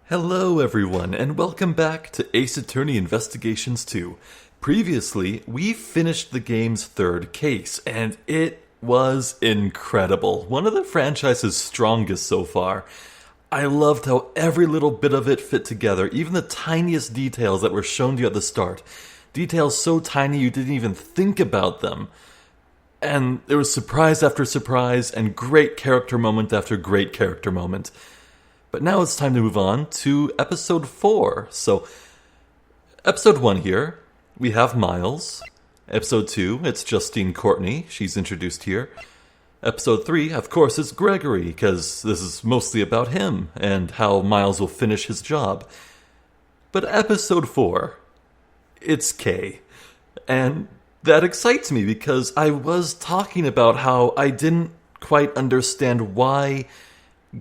Hello everyone, and welcome back to Ace Attorney Investigations 2. Previously, we finished the game's third case, and it was incredible. One of the franchise's strongest so far. I loved how every little bit of it fit together, even the tiniest details that were shown to you at the start. Details so tiny you didn't even think about them. And there was surprise after surprise, and great character moment after great character moment. But now it's time to move on to episode 4. So, episode 1 here, we have Miles. Episode 2, it's Justine Courtney. She's introduced here. Episode 3, of course, is Gregory, because this is mostly about him and how Miles will finish his job. But episode 4, it's Kay. And that excites me because I was talking about how I didn't quite understand why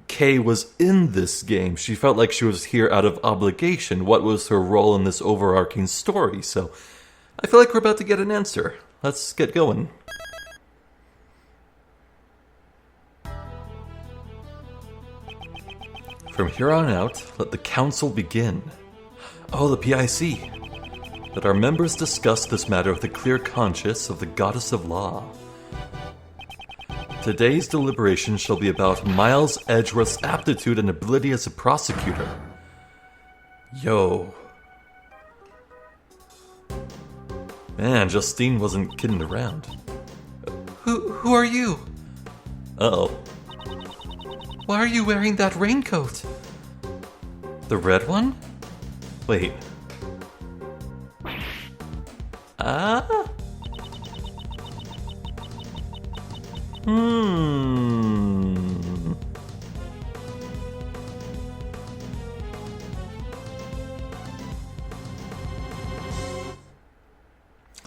Kay was in this game. She felt like she was here out of obligation. What was her role in this overarching story? So I feel like we're about to get an answer. Let's get going. From here on out, let the council begin. Oh, the PIC. Let our members discuss this matter with a clear conscience of the goddess of law. Today's deliberation shall be about Miles Edgeworth's aptitude and ability as a prosecutor. Yo. Man, Justine wasn't kidding around. Who are you? Uh-oh. Why are you wearing that raincoat? The red one? Wait.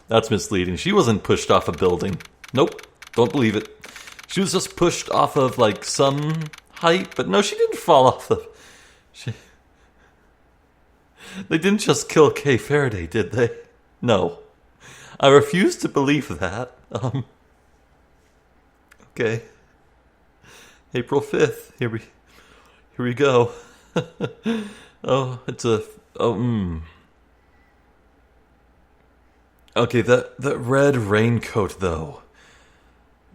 That's misleading. She wasn't pushed off a building. Nope, don't believe it. She was just pushed off of, like, some height, but no, she didn't fall off the... They didn't just kill Kay Faraday, did they? No. I refuse to believe that. Okay. April 5th. Here we go. Oh, it's a... Okay, that red raincoat, though.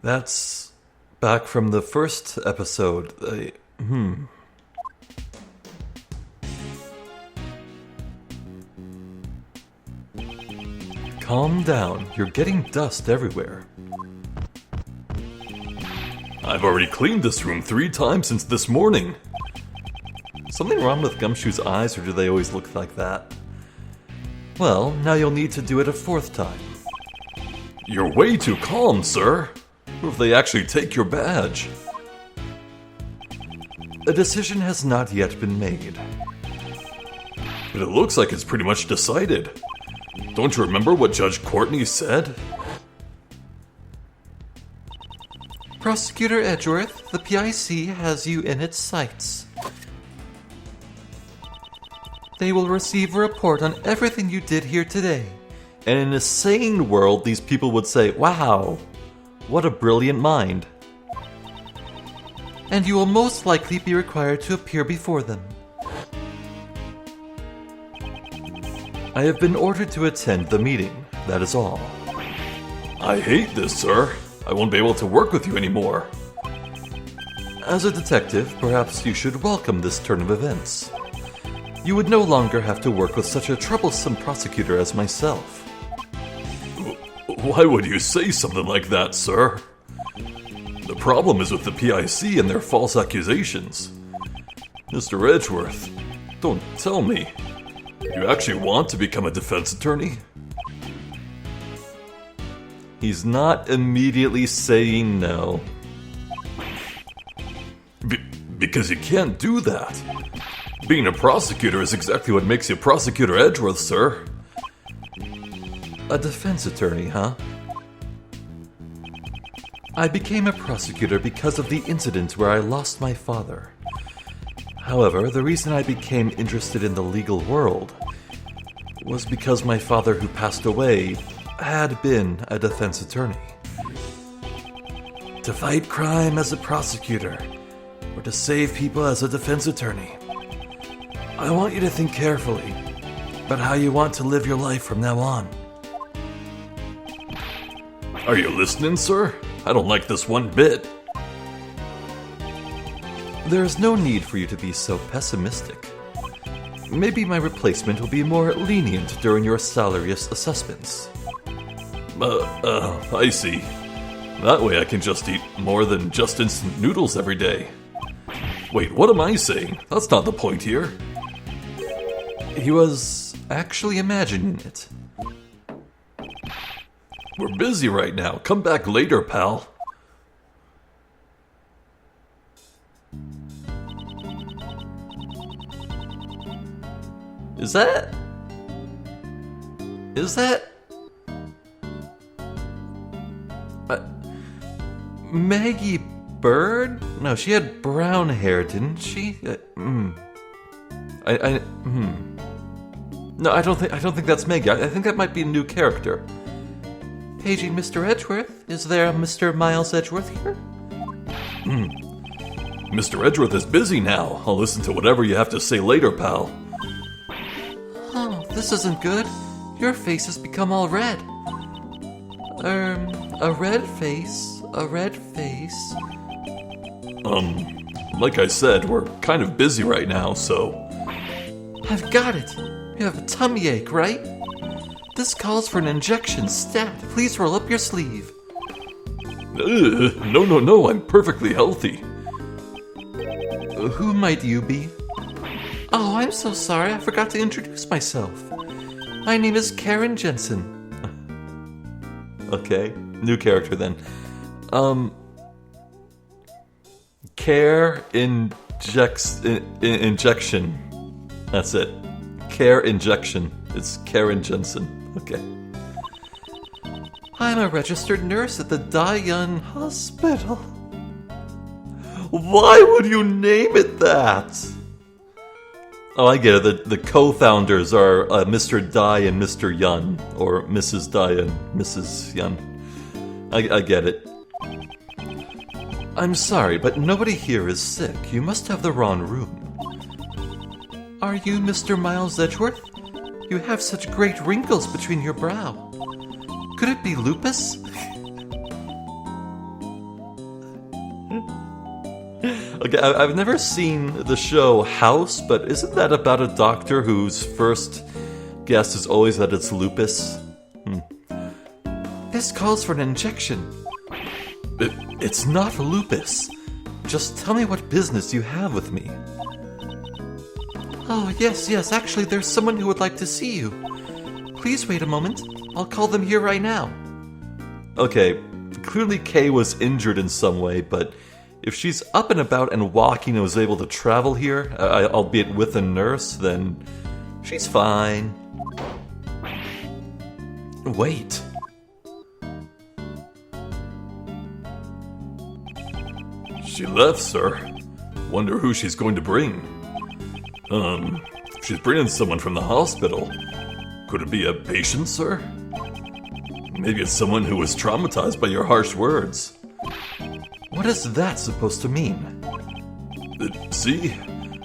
That's back from the first episode. Calm down. You're getting dust everywhere. I've already cleaned this room 3 times since this morning. Something wrong with Gumshoe's eyes, or do they always look like that? Well, now you'll need to do it a 4th time. You're way too calm, sir. What if they actually take your badge? A decision has not yet been made. But it looks like it's pretty much decided. Don't you remember what Judge Courtney said? Prosecutor Edgeworth, the PIC has you in its sights. They will receive a report on everything you did here today. And in a sane world, these people would say, wow, what a brilliant mind. And you will most likely be required to appear before them. I have been ordered to attend the meeting, that is all. I hate this, sir. I won't be able to work with you anymore. As a detective, perhaps you should welcome this turn of events. You would no longer have to work with such a troublesome prosecutor as myself. Why would you say something like that, sir? The problem is with the PIC and their false accusations. Mr. Edgeworth, don't tell me. You actually want to become a defense attorney? He's not immediately saying no. Because you can't do that. Being a prosecutor is exactly what makes you Prosecutor Edgeworth, sir. A defense attorney, huh? I became a prosecutor because of the incident where I lost my father. However, the reason I became interested in the legal world was because my father, who passed away, had been a defense attorney. To fight crime as a prosecutor, or to save people as a defense attorney. I want you to think carefully about how you want to live your life from now on. Are you listening, sir? I don't like this one bit. There is no need for you to be so pessimistic. Maybe my replacement will be more lenient during your salary assessments. I see. That way I can just eat more than just instant noodles every day. Wait, what am I saying? That's not the point here. He was actually imagining it. We're busy right now. Come back later, pal. Is that Maggie Bird? No, she had brown hair, didn't she? No, I don't think that's Maggie. I think that might be a new character. Paging Mr. Edgeworth. Is there a Mr. Miles Edgeworth here? Mr. Edgeworth is busy now. I'll listen to whatever you have to say later, pal. Oh, this isn't good. Your face has become all red. A red face. Like I said, we're kind of busy right now, so... I've got it. You have a tummy ache, right? This calls for an injection, stat. Please roll up your sleeve. No, I'm perfectly healthy. Who might you be? Oh, I'm so sorry, I forgot to introduce myself. My name is Karen Jensen. Okay, new character then. Injection. That's it. Care injection. It's Karen Jensen. Okay. I'm a registered nurse at the Daeyeon Hospital. Why would you name it that? Oh, I get it. The co-founders are Mr. Dai and Mr. Yun, or Mrs. Dai and Mrs. Yun. I get it. I'm sorry, but nobody here is sick. You must have the wrong room. Are you Mr. Miles Edgeworth? You have such great wrinkles between your brow. Could it be lupus? Okay, I've never seen the show House, but isn't that about a doctor whose first guess is always that it's lupus? This calls for an injection. It's not lupus. Just tell me what business you have with me. Oh, yes, actually there's someone who would like to see you. Please wait a moment. I'll call them here right now. Okay, clearly Kay was injured in some way, but if she's up and about and walking and was able to travel here, albeit with a nurse, then she's fine. Wait. She left, sir. Wonder who she's going to bring. She's bringing someone from the hospital. Could it be a patient, sir? Maybe it's someone who was traumatized by your harsh words. What is that supposed to mean? See?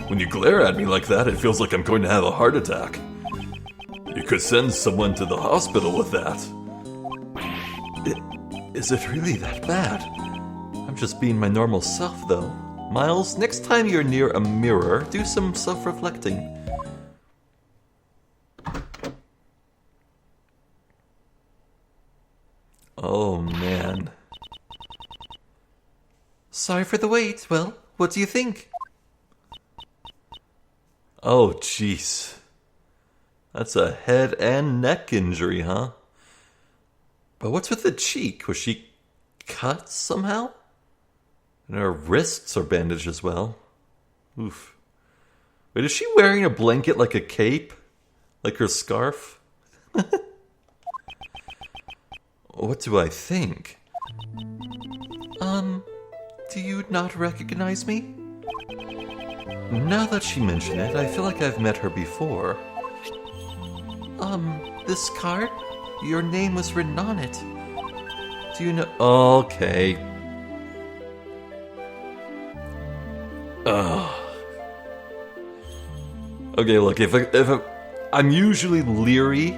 When you glare at me like that, it feels like I'm going to have a heart attack. You could send someone to the hospital with that. Is it really that bad? I'm just being my normal self, though. Miles, next time you're near a mirror, do some self-reflecting. Oh, man. Sorry for the wait. Well, what do you think? Oh, jeez. That's a head and neck injury, huh? But what's with the cheek? Was she cut somehow? And her wrists are bandaged as well. Oof. Wait, is she wearing a blanket like a cape? Like her scarf? What do I think? Do you not recognize me? Now that she mentioned it, I feel like I've met her before. This card? Your name was written on it. Do you know... Okay. Okay, look, I'm usually leery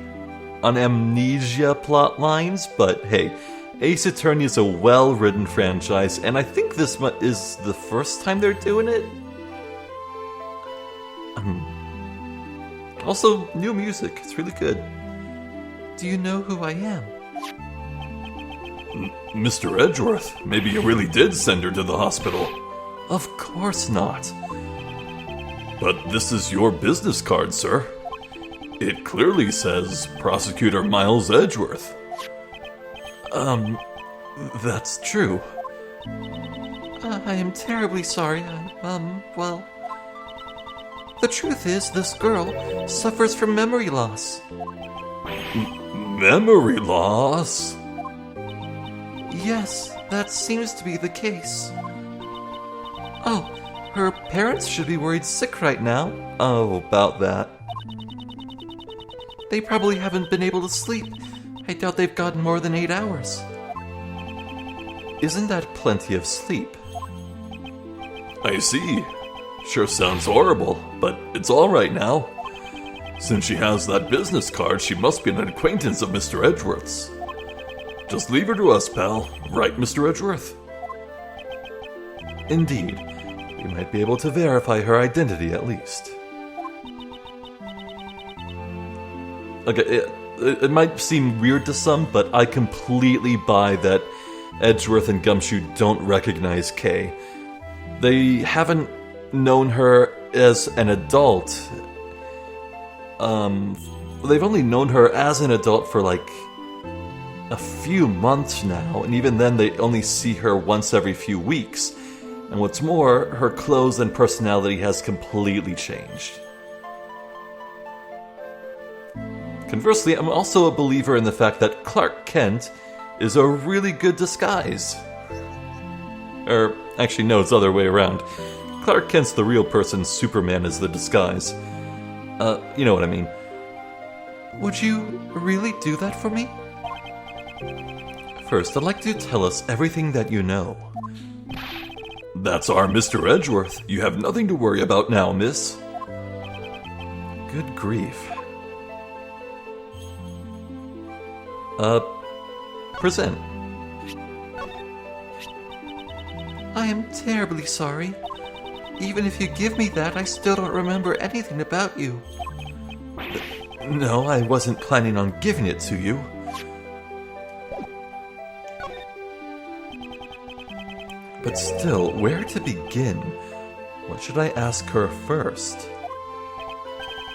on amnesia plot lines, but hey, Ace Attorney is a well-written franchise, and I think this is the first time they're doing it. Also, new music, it's really good. Do you know who I am? Mr. Edgeworth, maybe you really did send her to the hospital. Of course not. But this is your business card, sir. It clearly says Prosecutor Miles Edgeworth. That's true. I am terribly sorry. Well... The truth is, this girl suffers from memory loss. Memory loss? Yes, that seems to be the case. Oh, her parents should be worried sick right now. Oh, about that. They probably haven't been able to sleep. I doubt they've gotten more than 8 hours. Isn't that plenty of sleep? I see. Sure sounds horrible, but it's alright now. Since she has that business card, she must be an acquaintance of Mr. Edgeworth's. Just leave her to us, pal. Right, Mr. Edgeworth? Indeed. We might be able to verify her identity at least. Okay, it might seem weird to some, but I completely buy that Edgeworth and Gumshoe don't recognize Kay. They haven't known her as an adult. They've only known her as an adult for like a few months now, and even then they only see her once every few weeks. And what's more, her clothes and personality has completely changed. Conversely, I'm also a believer in the fact that Clark Kent is a really good disguise. Or, actually, no, it's the other way around. Clark Kent's the real person, Superman is the disguise. You know what I mean. Would you really do that for me? First, I'd like you to tell us everything that you know. That's our Mr. Edgeworth. You have nothing to worry about now, miss. Good grief. Present. I am terribly sorry. Even if you give me that, I still don't remember anything about you. No, I wasn't planning on giving it to you. But still, where to begin? What should I ask her first?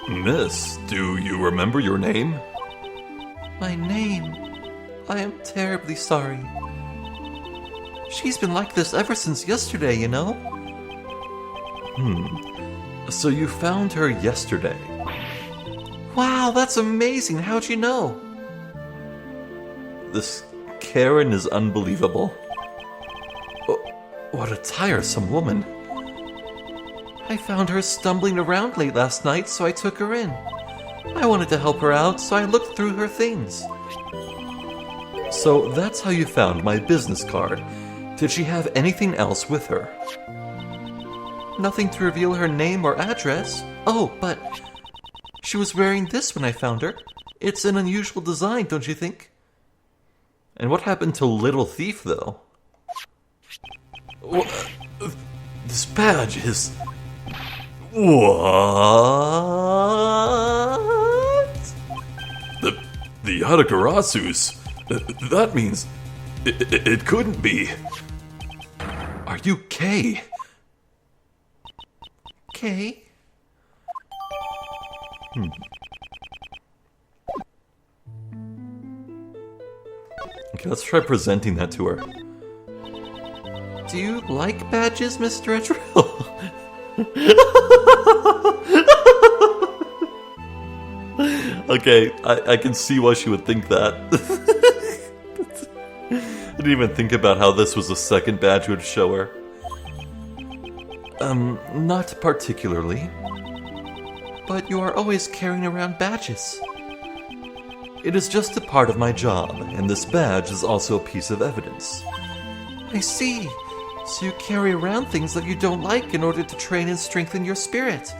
Miss, do you remember your name? My name? I am terribly sorry. She's been like this ever since yesterday, you know? So you found her yesterday? Wow, that's amazing. How'd you know? This Karen is unbelievable. What a tiresome woman. I found her stumbling around late last night, so I took her in. I wanted to help her out, so I looked through her things. So that's how you found my business card. Did she have anything else with her? Nothing to reveal her name or address. Oh, but she was wearing this when I found her. It's an unusual design, don't you think? And what happened to Little Thief, though? This badge is... What? The Yatagarasus? That means... It couldn't be. Are you Kay? Kay? Okay, let's try presenting that to her. Do you like badges, Mr. Edgeworth? Okay, I can see why she would think that. I didn't even think about how this was the second badge would show her. Not particularly. But you are always carrying around badges. It is just a part of my job, and this badge is also a piece of evidence. I see. So you carry around things that you don't like in order to train and strengthen your spirit.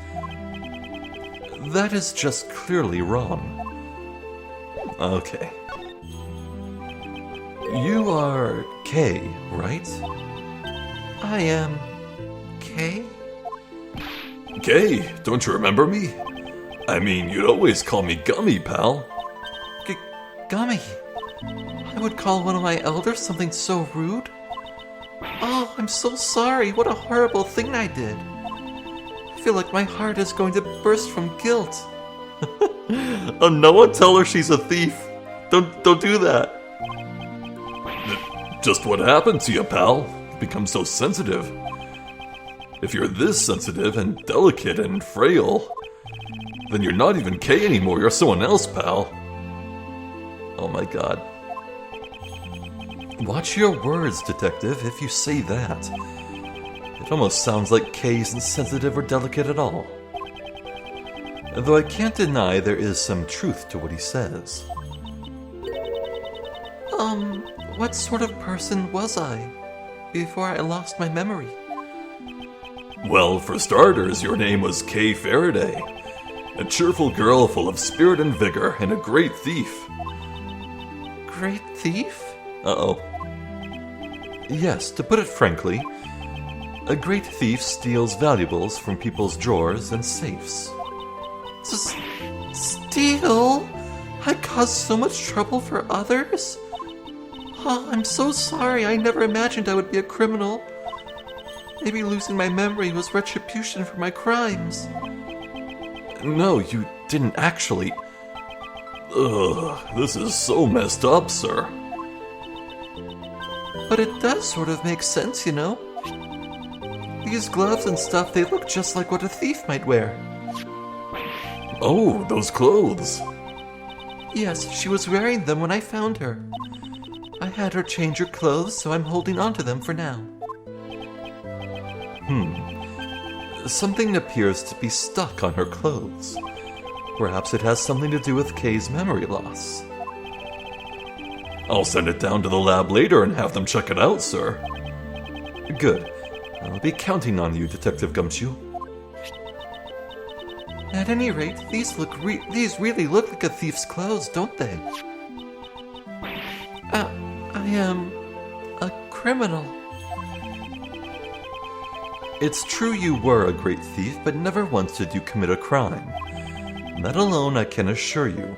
That is just clearly wrong. Okay. You are Kay, right? I am... Kay? Kay, don't you remember me? I mean, you'd always call me Gummy, pal. Gummy? I would call one of my elders something so rude? Oh, I'm so sorry. What a horrible thing I did. I feel like my heart is going to burst from guilt. Oh, no one tell her she's a thief. Don't do that. Just what happened to you, pal? You've become so sensitive. If you're this sensitive and delicate and frail, then you're not even Kay anymore. You're someone else, pal. Oh my god. Watch your words, detective, if you say that. It almost sounds like Kay isn't sensitive or delicate at all. Though I can't deny there is some truth to what he says. What sort of person was I before I lost my memory? Well, for starters, your name was Kay Faraday. A cheerful girl full of spirit and vigor, and a great thief. Great thief? Uh-oh. Yes, to put it frankly, a great thief steals valuables from people's drawers and safes. Steal? I caused so much trouble for others? Oh, I'm so sorry. I never imagined I would be a criminal. Maybe losing my memory was retribution for my crimes. No, you didn't actually. Ugh, this is so messed up, sir. But it does sort of make sense, you know? These gloves and stuff, they look just like what a thief might wear. Oh, those clothes. Yes, she was wearing them when I found her. I had her change her clothes, so I'm holding on to them for now. Something appears to be stuck on her clothes. Perhaps it has something to do with Kay's memory loss. I'll send it down to the lab later and have them check it out, sir. Good. I'll be counting on you, Detective Gumshoe. At any rate, these really look like a thief's clothes, don't they? I am a criminal. It's true you were a great thief, but never once did you commit a crime. That alone I can assure you.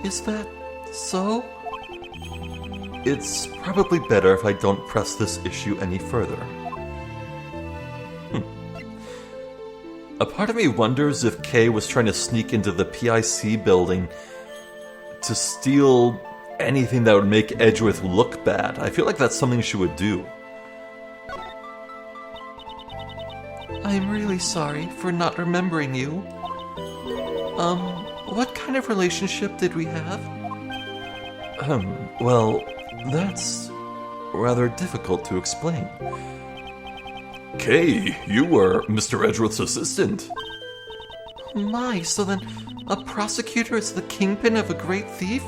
Is that so? It's probably better if I don't press this issue any further. A part of me wonders if Kay was trying to sneak into the PIC building to steal anything that would make Edgeworth look bad. I feel like that's something she would do. I'm really sorry for not remembering you. What kind of relationship did we have? Well, that's rather difficult to explain. Kay, you were Mr. Edgeworth's assistant. Oh my, so then a prosecutor is the kingpin of a great thief?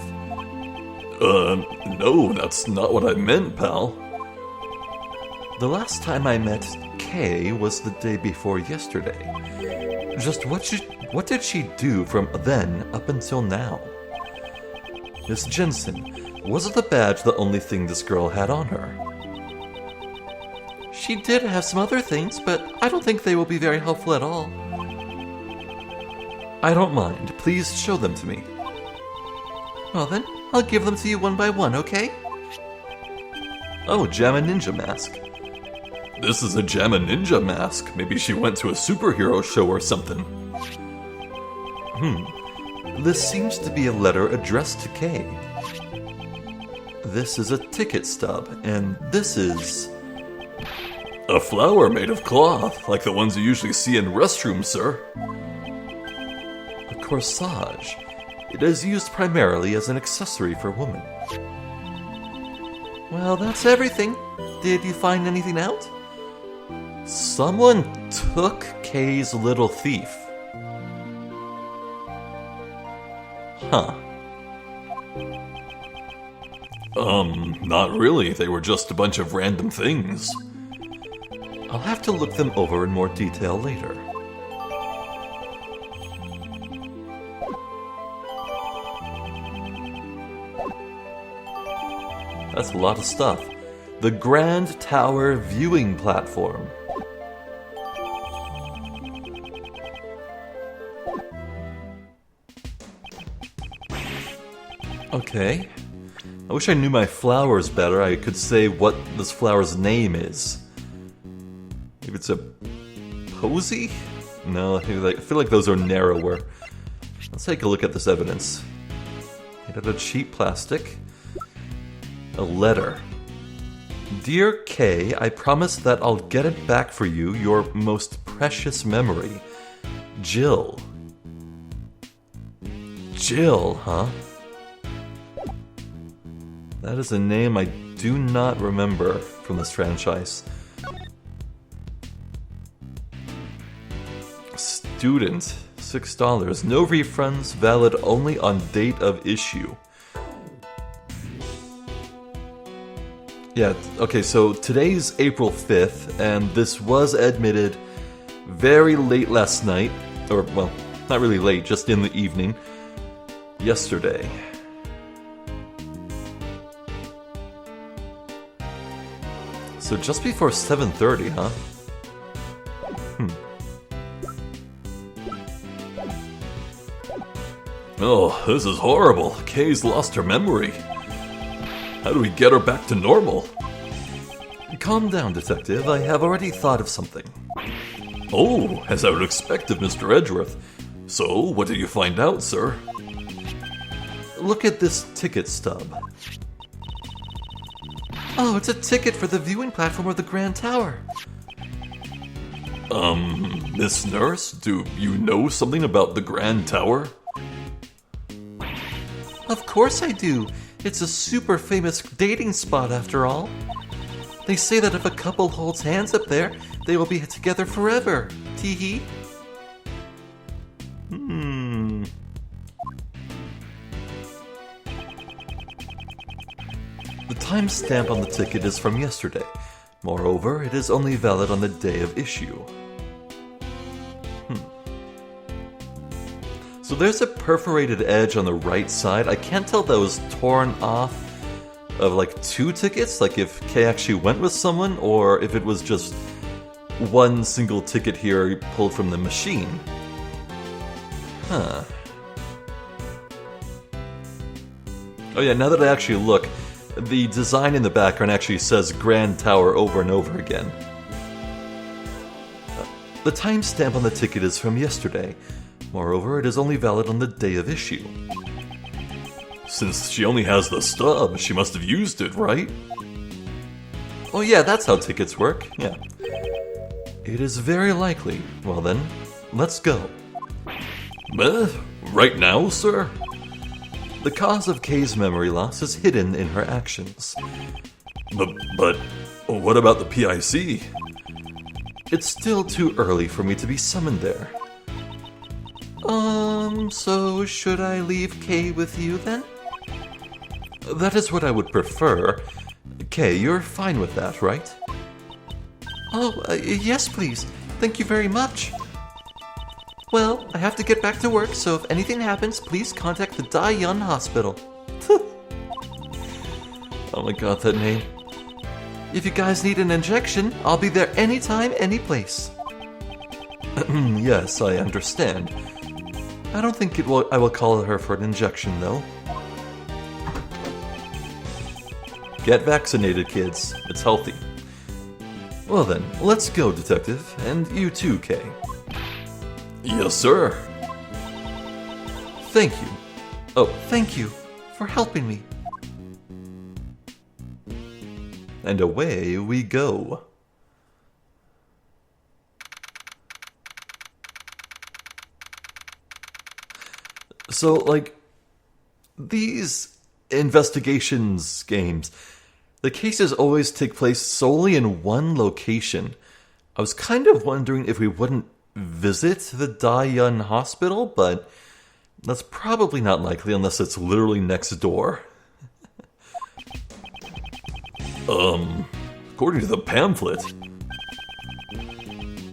No, that's not what I meant, pal. The last time I met Kay was the day before yesterday. Just what did she do from then up until now? Miss Jensen, wasn't the badge the only thing this girl had on her? She did have some other things, but I don't think they will be very helpful at all. I don't mind. Please show them to me. Well then, I'll give them to you one by one, okay? Oh, Jamma Ninja mask. This is a Jamma Ninja mask. Maybe she went to a superhero show or something. This seems to be a letter addressed to Kay. This is a ticket stub, and this is... a flower made of cloth, like the ones you usually see in restrooms, sir. A corsage. It is used primarily as an accessory for women. Well, that's everything. Did you find anything out? Someone took Kay's little thief. Huh. Not really. They were just a bunch of random things. I'll have to look them over in more detail later. That's a lot of stuff. The Grand Tower Viewing Platform. Okay. I wish I knew my flowers better. I could say what this flower's name is. Maybe it's a posy? No, I feel like those are narrower. Let's take a look at this evidence. Made out of cheap plastic. A letter. Dear Kay, I promise that I'll get it back for you, your most precious memory. Jill. Jill, huh? That is a name I do not remember from this franchise. Student, $6. No refunds, valid only on date of issue. Yeah, okay, so today's April 5th, and this was admitted very late last night, or, well, not really late, just in the evening, yesterday. So just before 7:30, huh? Oh, this is horrible. Kay's lost her memory. How do we get her back to normal? Calm down, Detective. I have already thought of something. Oh, as I would expect of Mr. Edgeworth. So, what did you find out, sir? Look at this ticket stub. Oh, it's a ticket for the viewing platform of the Grand Tower. Miss Nurse, do you know something about the Grand Tower? Of course I do. It's a super famous dating spot after all. They say that if a couple holds hands up there, they will be together forever. Tee-hee. The timestamp on the ticket is from yesterday. Moreover, it is only valid on the day of issue. So there's a perforated edge on the right side. I can't tell if that was torn off of like two tickets, like if Kay actually went with someone, or if it was just one single ticket here pulled from the machine. Huh. Oh yeah, now that I actually look, the design in the background actually says Grand Tower over and over again. The timestamp on the ticket is from yesterday. Moreover, it is only valid on the day of issue. Since she only has the stub, she must have used it, right? Oh yeah, that's how tickets work, yeah. It is very likely. Well then, let's go. Right now, sir? The cause of Kay's memory loss is hidden in her actions. But what about the PIC? It's still too early for me to be summoned there. So should I leave Kay with you then? That is what I would prefer. Kay, you're fine with that, right? Oh, yes please. Thank you very much. Well, I have to get back to work, so if anything happens, please contact the Dai Yun Hospital. Oh my god, that name. If you guys need an injection, I'll be there anytime, anyplace. Yes, I understand. I don't think I will call her for an injection, though. Get vaccinated, kids. It's healthy. Well then, let's go, Detective. And you too, Kay. Yes, sir. Thank you. Oh, thank you for helping me. And away we go. So, like, these investigations games, the cases always take place solely in one location. I was kind of wondering if we wouldn't visit the Dai Yun Hospital, but that's probably not likely unless it's literally next door. According to the pamphlet,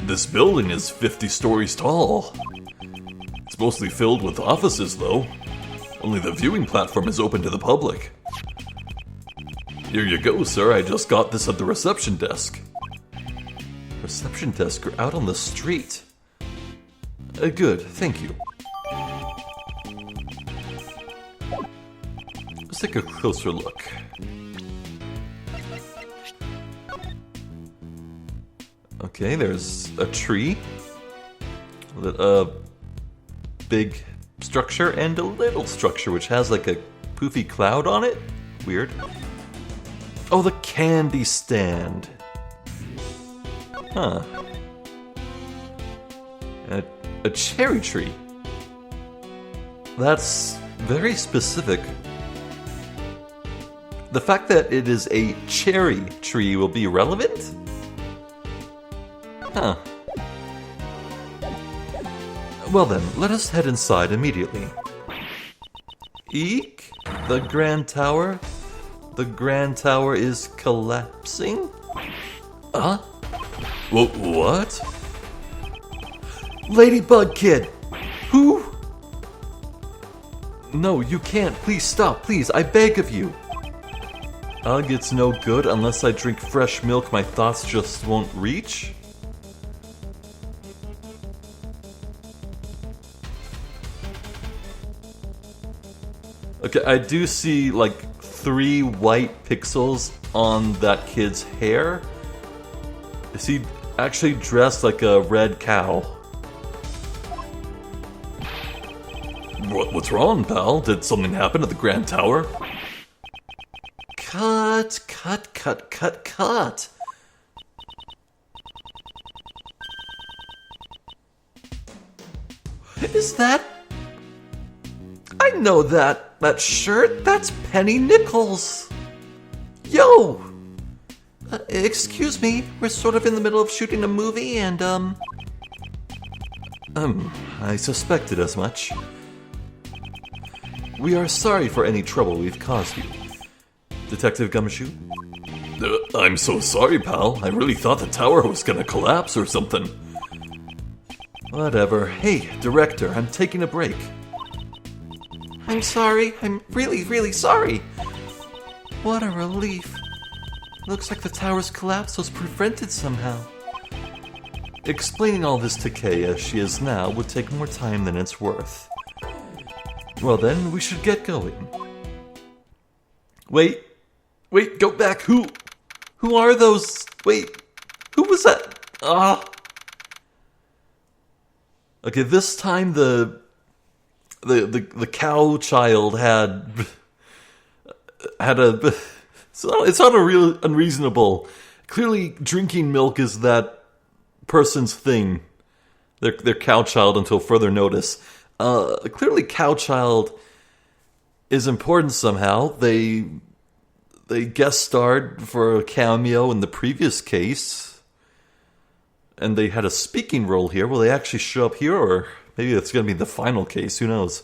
this building is 50 stories tall. It's mostly filled with offices, though. Only the viewing platform is open to the public. Here you go, sir. I just got this at the reception desk. Reception desk or out on the street? Good, thank you. Let's take a closer look. Okay, there's a tree, a big structure, and a little structure which has like a poofy cloud on it. Weird. Oh, the candy stand. Huh. A cherry tree. That's very specific. The fact that it is a cherry tree will be relevant? Huh. Well then, let us head inside immediately. Eek! The Grand Tower? The Grand Tower is collapsing? Huh? What? Ladybug Kid! Who? No, you can't. Please stop. Please, I beg of you. Ugh, it's no good. Unless I drink fresh milk, my thoughts just won't reach. Okay, I do see like 3 white pixels on that kid's hair. Is he actually dressed like a red cow? What's wrong, pal? Did something happen at the Grand Tower? Cut. Is that... I know that shirt. That's Penny Nichols. Yo! Excuse me. We're sort of in the middle of shooting a movie and, I suspected as much. we are sorry for any trouble we've caused you. Detective Gumshoe? I'm so sorry, pal. I really thought the tower was gonna collapse or something. Whatever. Hey, director, I'm taking a break. I'm sorry. I'm really sorry. What a relief. Looks like the tower's collapse was prevented somehow. Explaining all this to Kay as she is now would take more time than it's worth. Well then, we should get going. Wait, go back. Who are those? Wait, who was that? Okay, this time the cow child had a... It's not a real unreasonable. Clearly, drinking milk is that person's thing. Their cow child until further notice. Clearly, cow child is important somehow. They guest starred for a cameo in the previous case, and they had a speaking role here. Will they actually show up here, or maybe it's going to be the final case? Who knows?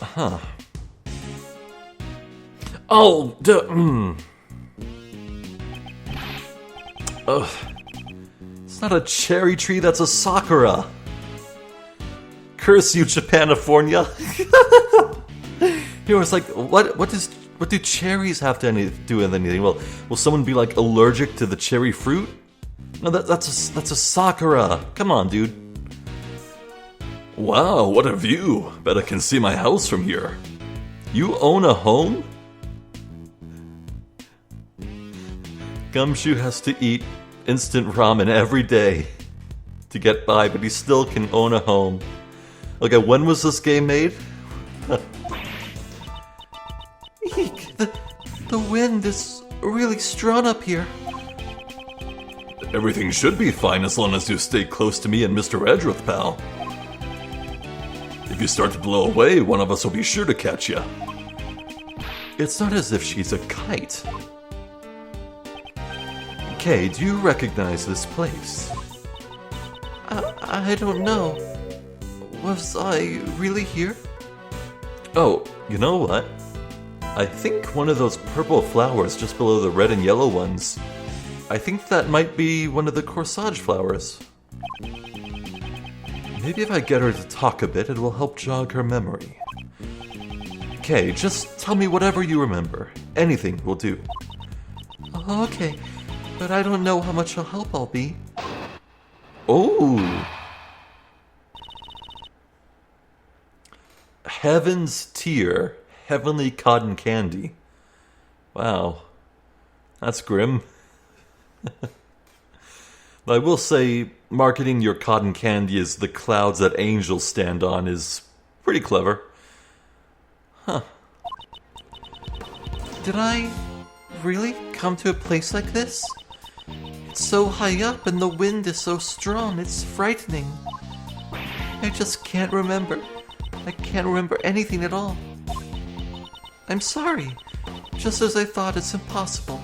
Huh. Oh, Ugh. It's not a cherry tree, that's a sakura. Curse you, Japanifornia. Here it's like, what do cherries have to do with anything? Well, will someone be like allergic to the cherry fruit? No, that's a sakura. Come on, dude. Wow, what a view. Bet I can see my house from here. You own a home? Gumshoe has to eat instant ramen every day to get by, but he still can own a home. Okay, when was this game made? Eek, the wind is really strong up here. Everything should be fine as long as you stay close to me and Mr. Edgeworth, pal. If you start to blow away, one of us will be sure to catch you. It's not as if she's a kite. Kay, do you recognize this place? I don't know. Was I really here? Oh, you know what? I think one of those purple flowers just below the red and yellow ones, I think that might be one of the corsage flowers. Maybe if I get her to talk a bit, it will help jog her memory. Okay, just tell me whatever you remember. Anything will do. Okay, but I don't know how much help I'll be. Oh! Heaven's Tear, Heavenly Cotton Candy. Wow. That's grim. I will say, marketing your cotton candy as the clouds that angels stand on is pretty clever. Huh. Did I really come to a place like this? It's so high up and the wind is so strong, it's frightening. I just can't remember. I can't remember anything at all. I'm sorry. Just as I thought, it's impossible.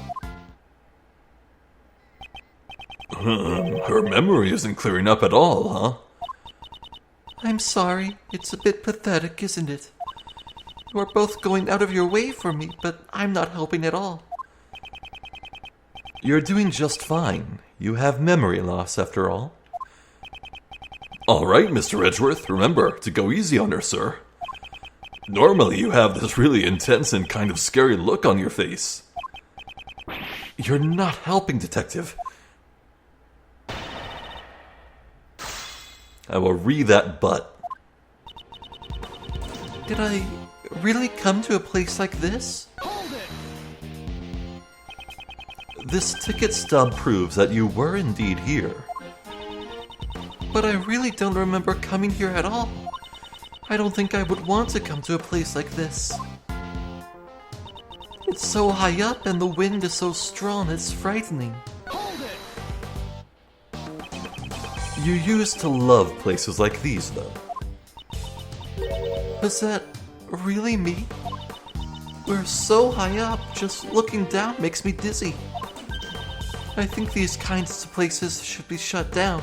Her memory isn't clearing up at all, huh? I'm sorry. It's a bit pathetic, isn't it? You are both going out of your way for me, but I'm not helping at all. You're doing just fine. You have memory loss, after all. All right, Mr. Edgeworth, remember to go easy on her, sir. Normally you have this really intense and kind of scary look on your face. You're not helping, Detective. I will read that butt. Did I really come to a place like this? This ticket stub proves that you were indeed here. But I really don't remember coming here at all. I don't think I would want to come to a place like this. It's so high up and the wind is so strong, it's frightening. You used to love places like these, though. Was that really me? We're so high up, just looking down makes me dizzy. I think these kinds of places should be shut down.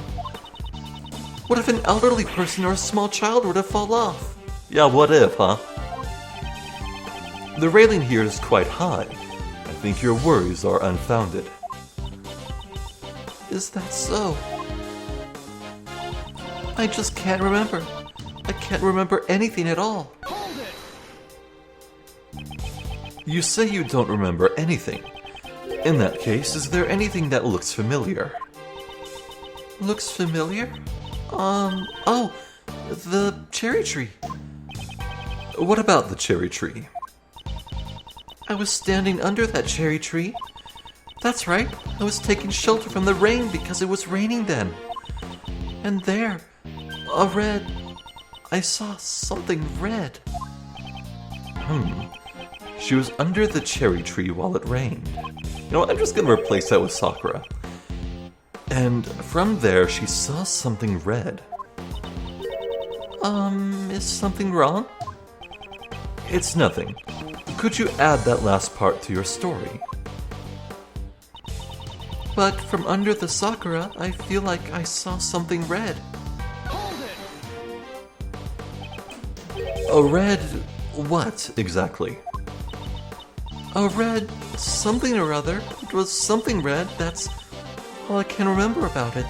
What if an elderly person or a small child were to fall off? Yeah, what if, huh? The railing here is quite high. I think your worries are unfounded. Is that so? I just can't remember. I can't remember anything at all. You say you don't remember anything. In that case, is there anything that looks familiar? Looks familiar? Oh, the cherry tree. What about the cherry tree? I was standing under that cherry tree. That's right, I was taking shelter from the rain because it was raining then. And there, I saw something red. She was under the cherry tree while it rained. You know, I'm just gonna replace that with Sakura. And from there, she saw something red. Is something wrong? It's nothing. Could you add that last part to your story? But from under the sakura, I feel like I saw something red. A red what, exactly? A red something or other. It was something red, that's all I can remember about it.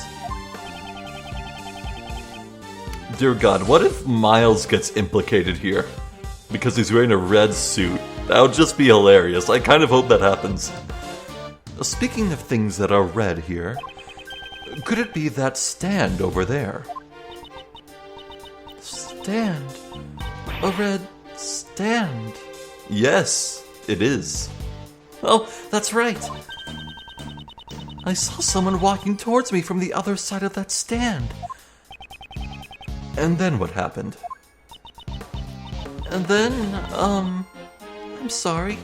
Dear God, what if Miles gets implicated here? Because he's wearing a red suit. That would just be hilarious. I kind of hope that happens. Speaking of things that are red here, could it be that stand over there? Stand? A red stand? Yes, it is. Oh, that's right. I saw someone walking towards me from the other side of that stand. And then what happened? And then, I'm sorry.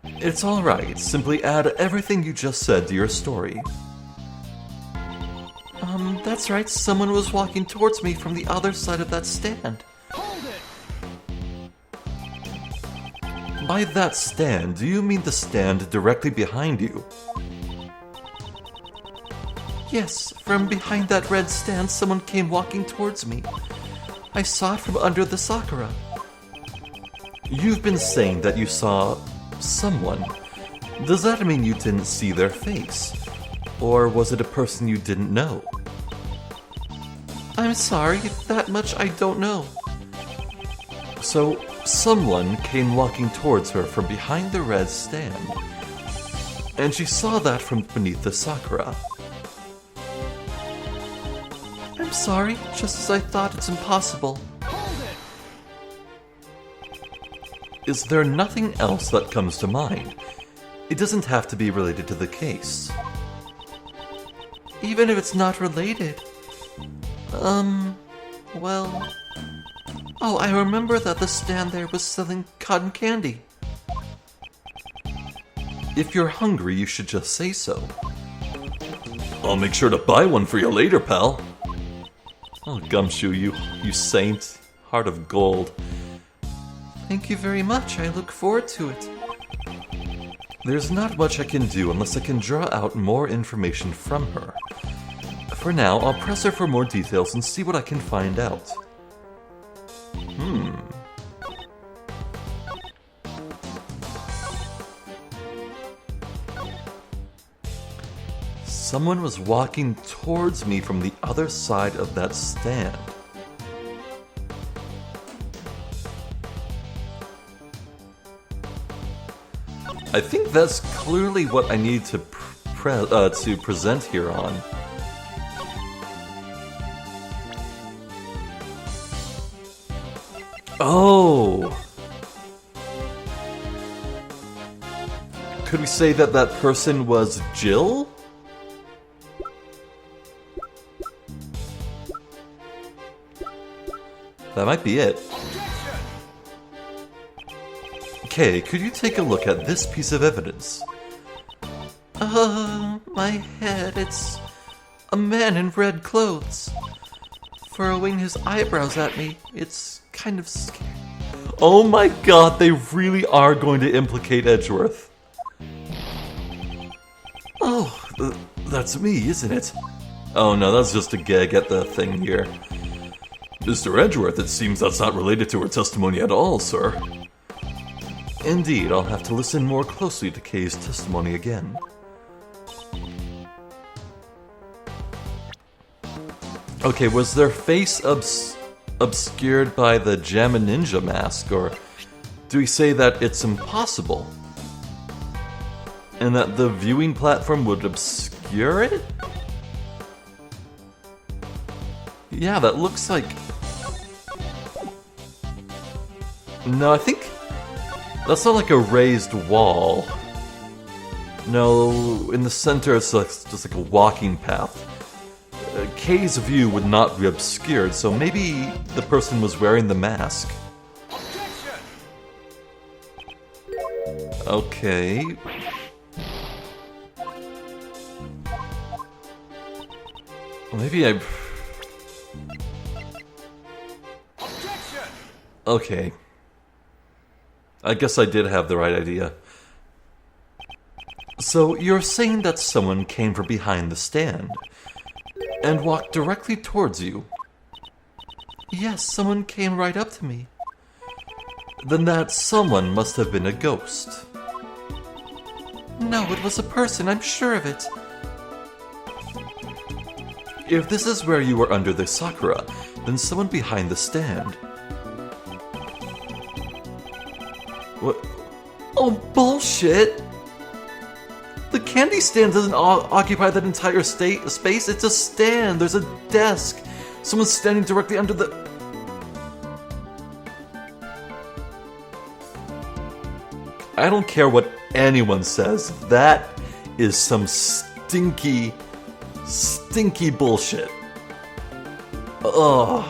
It's alright, simply add everything you just said to your story. That's right, someone was walking towards me from the other side of that stand. By that stand, do you mean the stand directly behind you? Yes, from behind that red stand, someone came walking towards me. I saw it from under the sakura. You've been saying that you saw someone. Does that mean you didn't see their face? Or was it a person you didn't know? I'm sorry, that much I don't know. So, someone came walking towards her from behind the red stand, and she saw that from beneath the sakura. I'm sorry, just as I thought. It's impossible. Is there nothing else that comes to mind? It doesn't have to be related to the case. Even if it's not related. Well... Oh, I remember that the stand there was selling cotton candy. If you're hungry, you should just say so. I'll make sure to buy one for you later, pal. Oh, Gumshoe, you saint. Heart of gold. Thank you very much. I look forward to it. There's not much I can do unless I can draw out more information from her. For now, I'll press her for more details and see what I can find out. Someone was walking towards me from the other side of that stand. I think that's clearly what I need to present here on. Oh! Could we say that that person was Jill? That might be it. Okay, could you take a look at this piece of evidence? My head, it's a man in red clothes. Furrowing his eyebrows at me, it's kind of scary. Oh my god, they really are going to implicate Edgeworth. Oh, that's me, isn't it? Oh no, that's just a gag at the thing here. Mr. Edgeworth, it seems that's not related to her testimony at all, sir. Indeed, I'll have to listen more closely to Kay's testimony again. Okay, was their face obscured by the Jamma Ninja mask, or do we say that it's impossible? And that the viewing platform would obscure it? Yeah, that looks like... No, I think... That's not like a raised wall. No, in the center it's just like a walking path. Kay's view would not be obscured, so maybe the person was wearing the mask. Okay. Maybe I... Okay. I guess I did have the right idea. So, you're saying that someone came from behind the stand and walked directly towards you? Yes, someone came right up to me. Then that someone must have been a ghost. No, it was a person, I'm sure of it. If this is where you were under the sakura, then someone behind the stand. What? Oh, bullshit! The candy stand doesn't occupy that entire space, it's a stand, there's a desk. Someone's standing directly under the... I don't care what anyone says, that is some stinky bullshit. Ugh.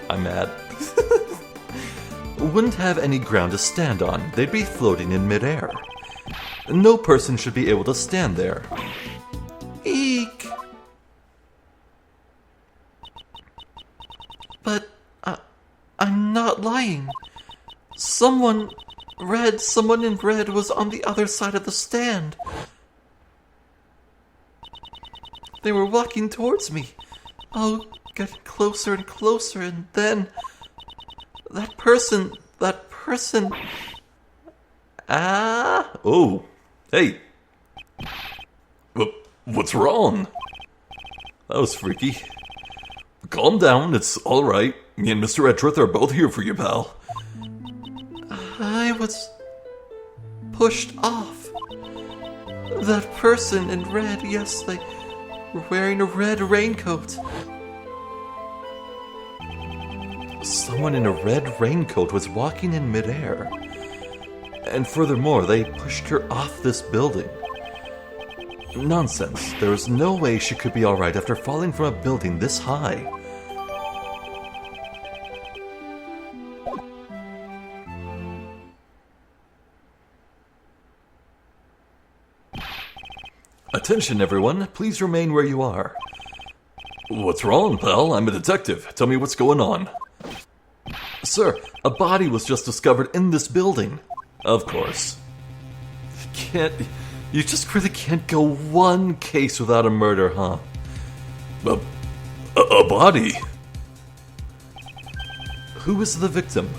I'm mad. Wouldn't have any ground to stand on. They'd be floating in midair. No person should be able to stand there. Eek! But I'm not lying. Someone in red was on the other side of the stand. They were walking towards me. Oh, getting closer and closer, and then... That person... Ah! Oh! Hey! What's wrong? That was freaky. Calm down, it's alright. Me and Mr. Edgeworth are both here for you, pal. I was pushed off. That person in red, yes, they were wearing a red raincoat. Someone in a red raincoat was walking in midair. And furthermore, they pushed her off this building. Nonsense. There is no way she could be alright after falling from a building this high. Attention, everyone. Please remain where you are. What's wrong, pal? I'm a detective. Tell me what's going on. Sir, a body was just discovered in this building. Of course. You just really can't go one case without a murder, huh? A body? Who is the victim?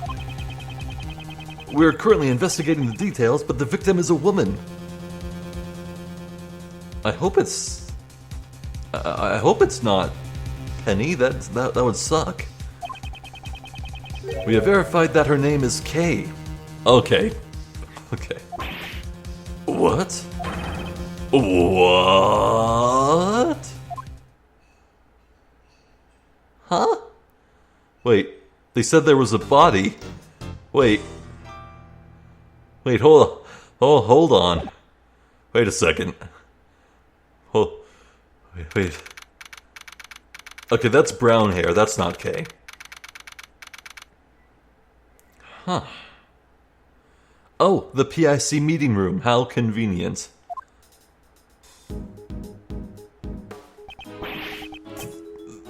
We're currently investigating the details, but the victim is a woman. I hope it's not Penny. That would suck. We have verified that her name is Kay. Okay. What? What? Huh? Wait, they said there was a body. Wait, hold on. Wait a second. Wait. Okay, that's brown hair. That's not Kay. Huh. Oh, the PIC meeting room. How convenient.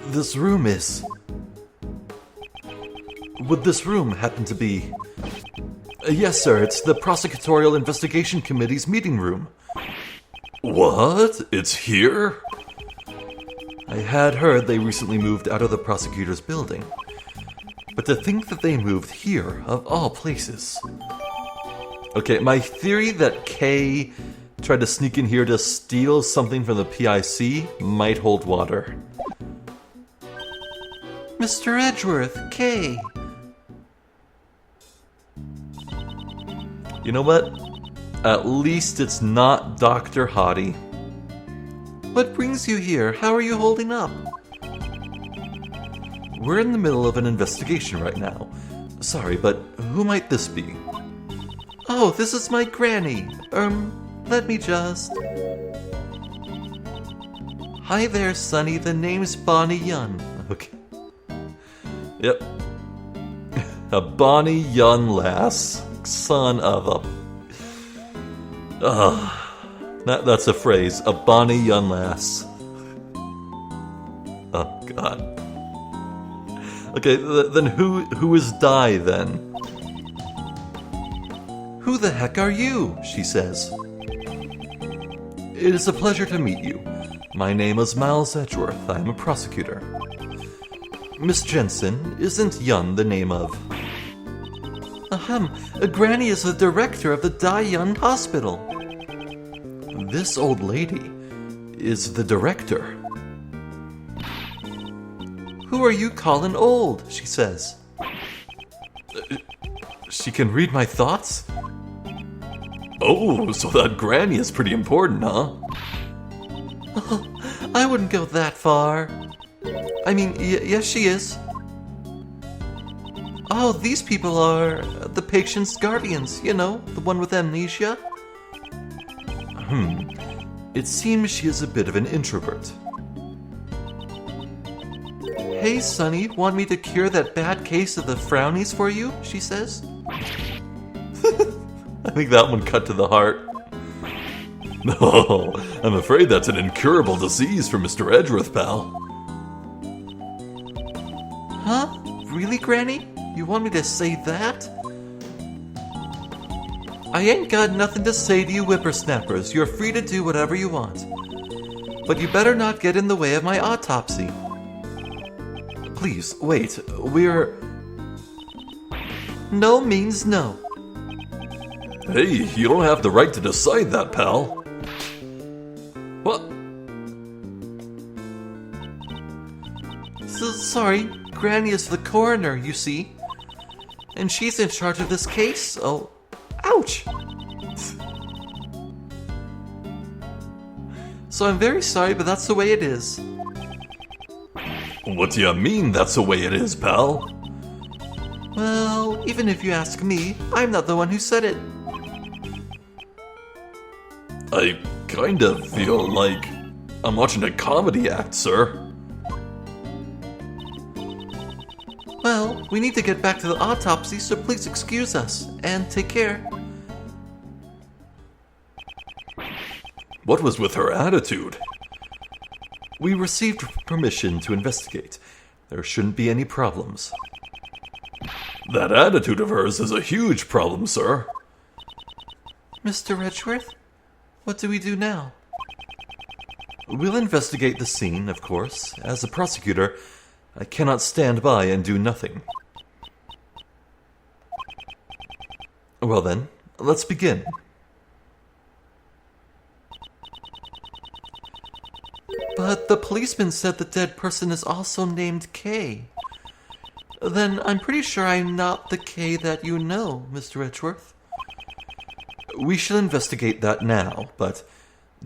This room is... Would this room happen to be... Yes, sir, it's the Prosecutorial Investigation Committee's meeting room. What? It's here? I had heard they recently moved out of the prosecutor's building. But to think that they moved here, of all places... Okay, my theory that Kay tried to sneak in here to steal something from the PIC might hold water. Mr. Edgeworth, Kay. You know what? At least it's not Dr. Hottie. What brings you here? How are you holding up? We're in the middle of an investigation right now. Sorry, but who might this be? Oh, this is my granny. Let me just... Hi there, Sonny. The name's Bonnie Yun. Okay. Yep. A Bonnie Yun lass. Son of a... That's a phrase. A Bonnie Yun lass. Oh, God. Okay, then who is Di, then? Who the heck are you? She says. It is a pleasure to meet you. My name is Miles Edgeworth. I am a prosecutor. Miss Jensen, isn't Yun the name of... Granny is the director of the Dai Yun Hospital. This old lady is the director. Who are you calling old? She says. She can read my thoughts? Oh, so that granny is pretty important, huh? Oh, I wouldn't go that far. I mean, yes, she is. Oh, these people are the patient's guardians, you know, the one with amnesia. It seems she is a bit of an introvert. Hey, Sonny, want me to cure that bad case of the frownies for you? She says. I think that one cut to the heart. No, I'm afraid that's an incurable disease for Mr. Edgeworth, pal. Huh? Really, Granny? You want me to say that? I ain't got nothing to say to you whippersnappers. You're free to do whatever you want. But you better not get in the way of my autopsy. Please, wait. We're... No means no. Hey, you don't have the right to decide that, pal. What? sorry, Granny is the coroner, you see. And she's in charge of this case, oh... Ouch! So I'm very sorry, but that's the way it is. What do you mean that's the way it is, pal? Well, even if you ask me, I'm not the one who said it. I kinda feel like I'm watching a comedy act, sir. Well, we need to get back to the autopsy, so please excuse us, and take care. What was with her attitude? We received permission to investigate. There shouldn't be any problems. That attitude of hers is a huge problem, sir. Mr. Edgeworth, what do we do now? We'll investigate the scene, of course. As a prosecutor, I cannot stand by and do nothing. Well then, let's begin. But the policeman said the dead person is also named Kay. Then I'm pretty sure I'm not the Kay that you know, Mr. Edgeworth. We shall investigate that now, but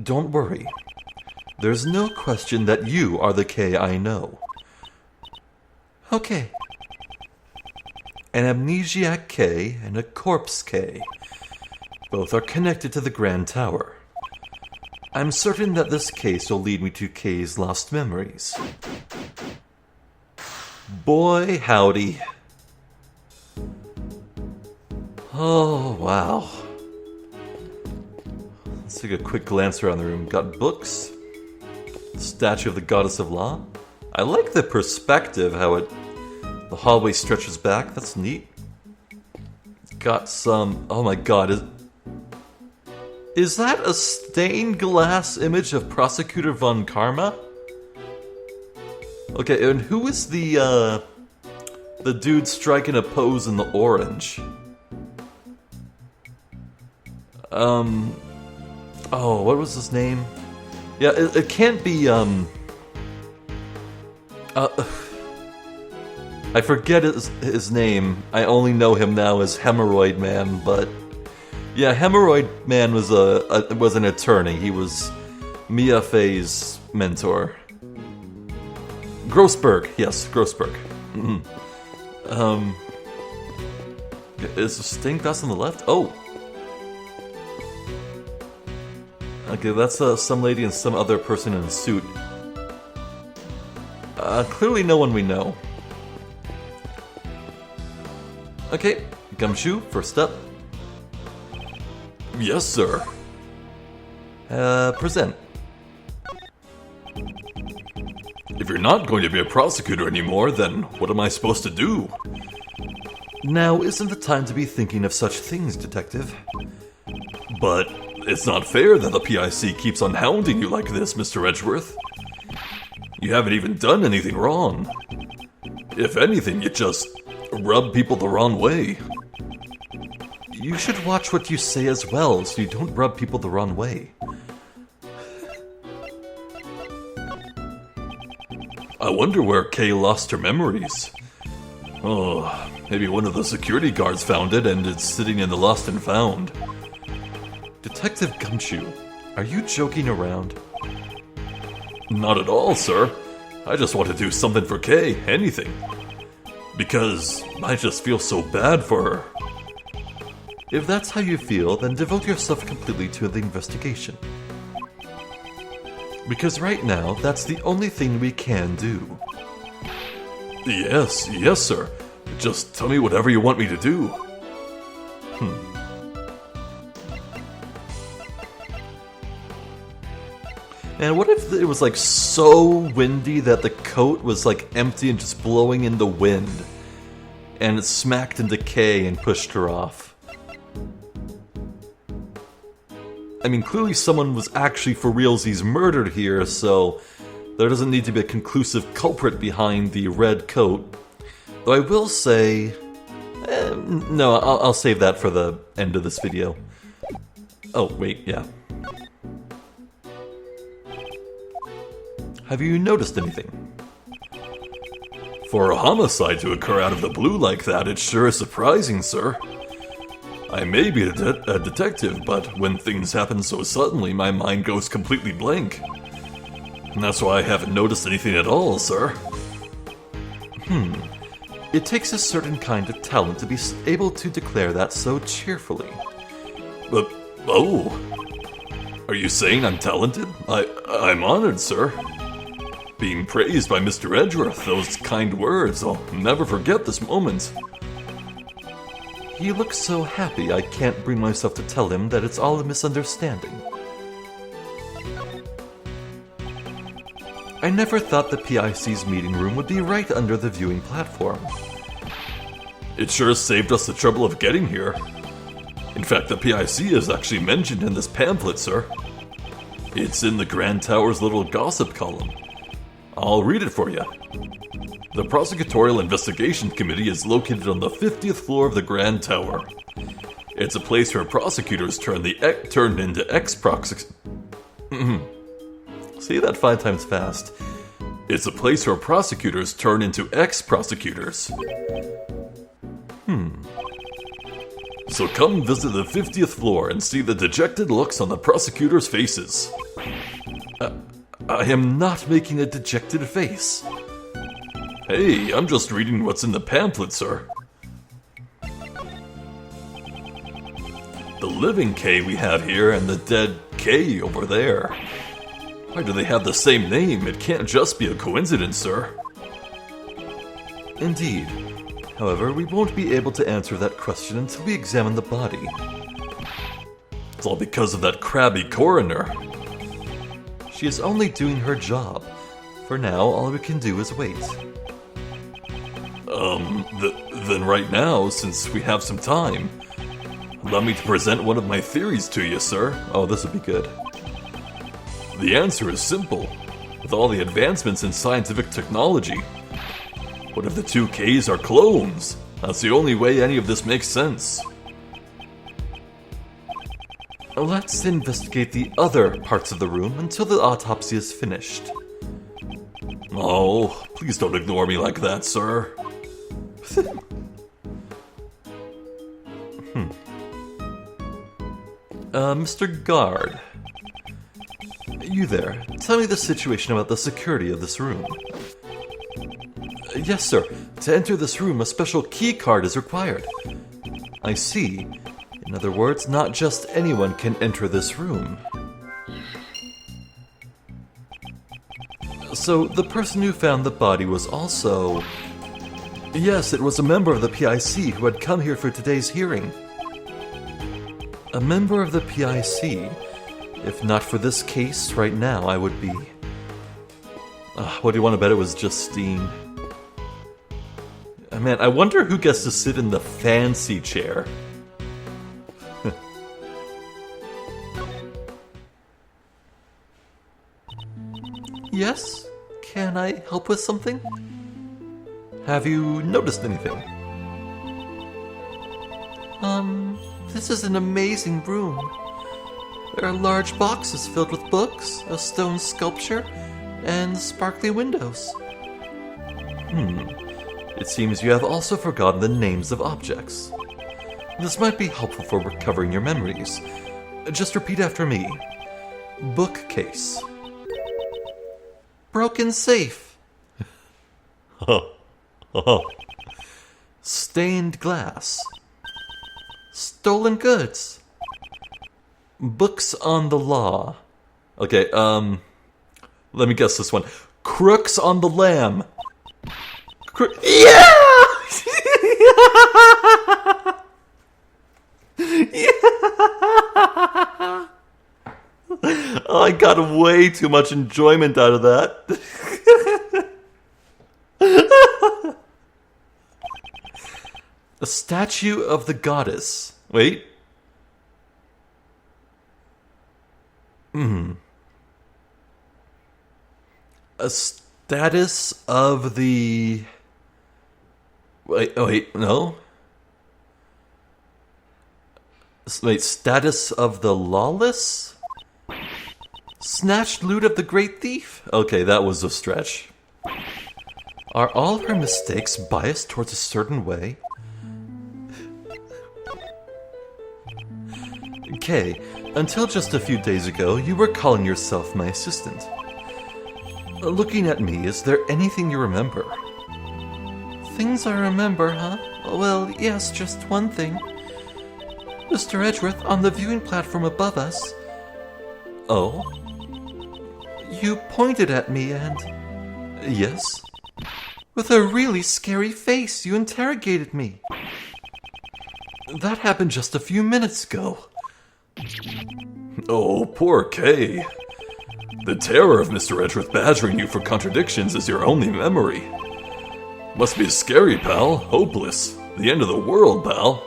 don't worry. There's no question that you are the Kay I know. Okay. An amnesiac Kay and a corpse Kay. Both are connected to the Grand Tower. I'm certain that this case will lead me to Kay's lost memories. Boy, howdy. Oh, wow. Let's take a quick glance around the room. Got books. Statue of the Goddess of Law. I like the perspective, how the hallway stretches back. That's neat. Got some... Oh my god, is that a stained glass image of Prosecutor von Karma? Okay, and who is the dude striking a pose in the orange? Oh, what was his name? Yeah, it can't be, I forget his name. I only know him now as Hemorrhoid Man, but... Yeah, Hemorrhoid Man was an attorney. He was Mia Fey's mentor. Grossberg, yes, Grossberg. Is the stained glass on the left? Oh! Okay, that's some lady and some other person in a suit. Clearly no one we know. Okay, Gumshoe, first up. Yes, sir. Present. If you're not going to be a prosecutor anymore, then what am I supposed to do? Now isn't the time to be thinking of such things, Detective. But it's not fair that the PIC keeps on hounding you like this, Mr. Edgeworth. You haven't even done anything wrong. If anything, you just rub people the wrong way. You should watch what you say as well, so you don't rub people the wrong way. I wonder where Kay lost her memories. Oh, maybe one of the security guards found it and it's sitting in the lost and found. Detective Gumshoe, are you joking around? Not at all, sir. I just want to do something for Kay, anything. Because I just feel so bad for her. If that's how you feel, then devote yourself completely to the investigation. Because right now, that's the only thing we can do. Yes, sir. Just tell me whatever you want me to do. And what if it was like so windy that the coat was like empty and just blowing in the wind? And it smacked into Kay and pushed her off. I mean, clearly someone was actually for realsies murdered here, so there doesn't need to be a conclusive culprit behind the red coat. Though I will say... no, I'll save that for the end of this video. Oh, wait, yeah. Have you noticed anything? For a homicide to occur out of the blue like that, it sure is surprising, sir. I may be a detective, but when things happen so suddenly, my mind goes completely blank. And that's why I haven't noticed anything at all, sir. It takes a certain kind of talent to be able to declare that so cheerfully. But, oh, are you saying I'm talented? I'm honored, sir. Being praised by Mr. Edgeworth, those kind words, I'll never forget this moment. He looks so happy I can't bring myself to tell him that it's all a misunderstanding. I never thought the PIC's meeting room would be right under the viewing platform. It sure saved us the trouble of getting here. In fact, the PIC is actually mentioned in this pamphlet, sir. It's in the Grand Tower's little gossip column. I'll read it for you. The Prosecutorial Investigation Committee is located on the 50th floor of the Grand Tower. It's a place where prosecutors turn into ex-prosecutors. Say that 5 times fast. It's a place where prosecutors turn into ex-prosecutors. So come visit the 50th floor and see the dejected looks on the prosecutors' faces. I am not making a dejected face. Hey, I'm just reading what's in the pamphlet, sir. The living K we have here and the dead K over there. Why do they have the same name? It can't just be a coincidence, sir. Indeed. However, we won't be able to answer that question until we examine the body. It's all because of that crabby coroner. She is only doing her job. For now, all we can do is wait. Then right now, since we have some time, allow me to present one of my theories to you, sir. Oh, this would be good. The answer is simple. With all the advancements in scientific technology, what if the two Ks are clones? That's the only way any of this makes sense. Let's investigate the other parts of the room until the autopsy is finished. Oh, please don't ignore me like that, sir. Mr. Guard. You there. Tell me the situation about the security of this room. Yes, sir. To enter this room, a special key card is required. I see. In other words, not just anyone can enter this room. So, the person who found the body was also... Yes, it was a member of the PIC who had come here for today's hearing. A member of the PIC? If not for this case, right now I would be... what do you want to bet it was Justine? Man, I wonder who gets to sit in the fancy chair. Yes? Can I help with something? Have you noticed anything? This is an amazing room. There are large boxes filled with books, a stone sculpture, and sparkly windows. It seems you have also forgotten the names of objects. This might be helpful for recovering your memories. Just repeat after me. Bookcase. Broken safe. Stained glass. Stolen goods. Books on the law. Okay, let me guess this one. Crooks on the lam. Yeah! Oh, I got way too much enjoyment out of that. A statue of the goddess. Wait. A status of the... Wait, no. Wait, status of the lawless? Snatched loot of the great thief? Okay, that was a stretch. Are all her mistakes biased towards a certain way? Kay, until just a few days ago, you were calling yourself my assistant. Looking at me, is there anything you remember? Things I remember, huh? Well, yes, just one thing. Mr. Edgeworth, on the viewing platform above us. Oh? You pointed at me and... Yes? With a really scary face, you interrogated me. That happened just a few minutes ago. Oh, poor Kay. The terror of Mr. Edgeworth badgering you for contradictions is your only memory. Must be scary, pal. Hopeless. The end of the world, pal.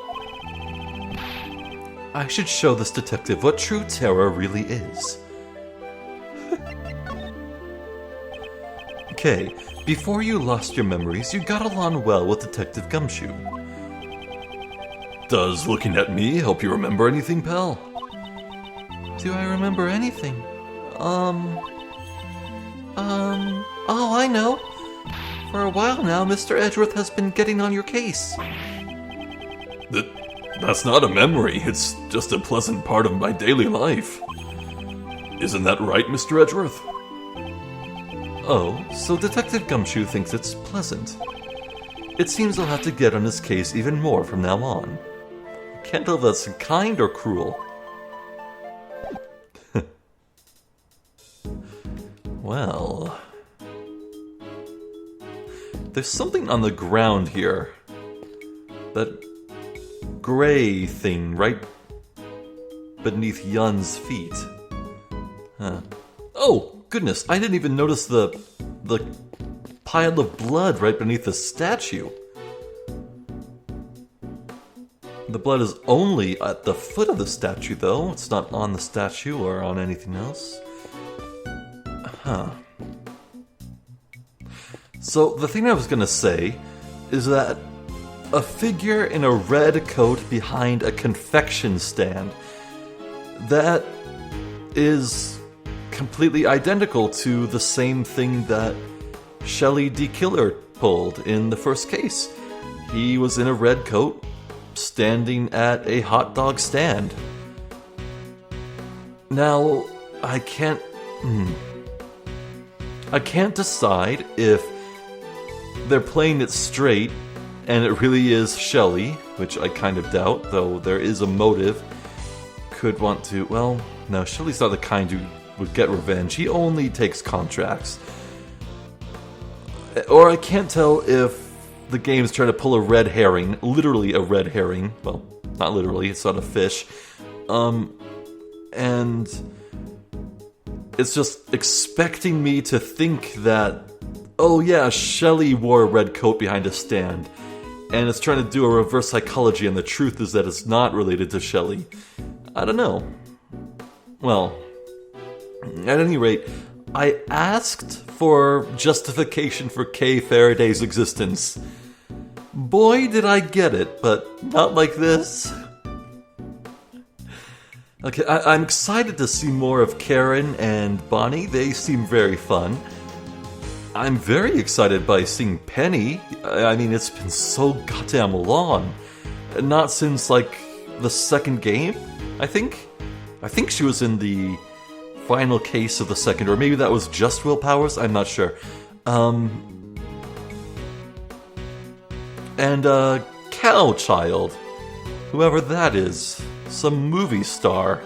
I should show this detective what true terror really is. Kay, before you lost your memories, you got along well with Detective Gumshoe. Does looking at me help you remember anything, pal? Do I remember anything? Oh, I know. For a while now, Mr. Edgeworth has been getting on your case. That's not a memory, it's just a pleasant part of my daily life. Isn't that right, Mr. Edgeworth? Oh, so Detective Gumshoe thinks it's pleasant. It seems I'll have to get on his case even more from now on. Can't tell if that's kind or cruel. Well... There's something on the ground here. That gray thing right beneath Yun's feet. Huh. Oh, goodness, I didn't even notice the pile of blood right beneath the statue. The blood is only at the foot of the statue, though. It's not on the statue or on anything else. Huh. So, the thing I was gonna say is that a figure in a red coat behind a confection stand that is completely identical to the same thing that Shelley D. Killer pulled in the first case. He was in a red coat, standing at a hot dog stand. Now, I can't decide if they're playing it straight and it really is Shelley, which I kind of doubt, though there is a motive. Could want to, well, no, Shelley's not the kind who would get revenge. He only takes contracts. Or I can't tell if the game's trying to pull a red herring, literally a red herring. Well, not literally, it's not a fish. And it's just expecting me to think that, oh yeah, Shelley wore a red coat behind a stand. And it's trying to do a reverse psychology, and the truth is that it's not related to Shelley. I don't know. Well, at any rate, I asked for justification for Kay Faraday's existence. Boy, did I get it, but not like this. Okay, I'm excited to see more of Karen and Bonnie. They seem very fun. I'm very excited by seeing Penny. I mean, it's been so goddamn long. Not since, like, the second game, I think? I think she was in the final case of the second, or maybe that was just Will Powers, I'm not sure. And, Cow Child. Whoever that is. Some movie star.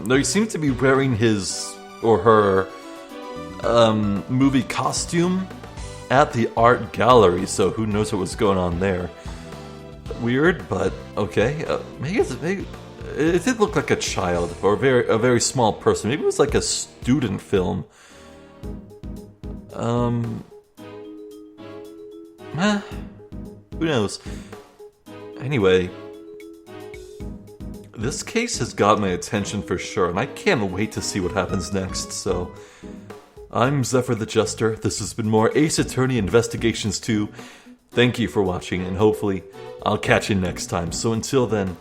They seem to be wearing his, or her, movie costume at the art gallery, so who knows what was going on there. Weird, but okay. Maybe it did look like a child, or a very small person. Maybe it was like a student film. Who knows? Anyway, this case has got my attention for sure, and I can't wait to see what happens next, so... I'm Zephyr the Jester. This has been more Ace Attorney Investigations 2. Thank you for watching, and hopefully I'll catch you next time. So until then,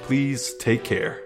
please take care.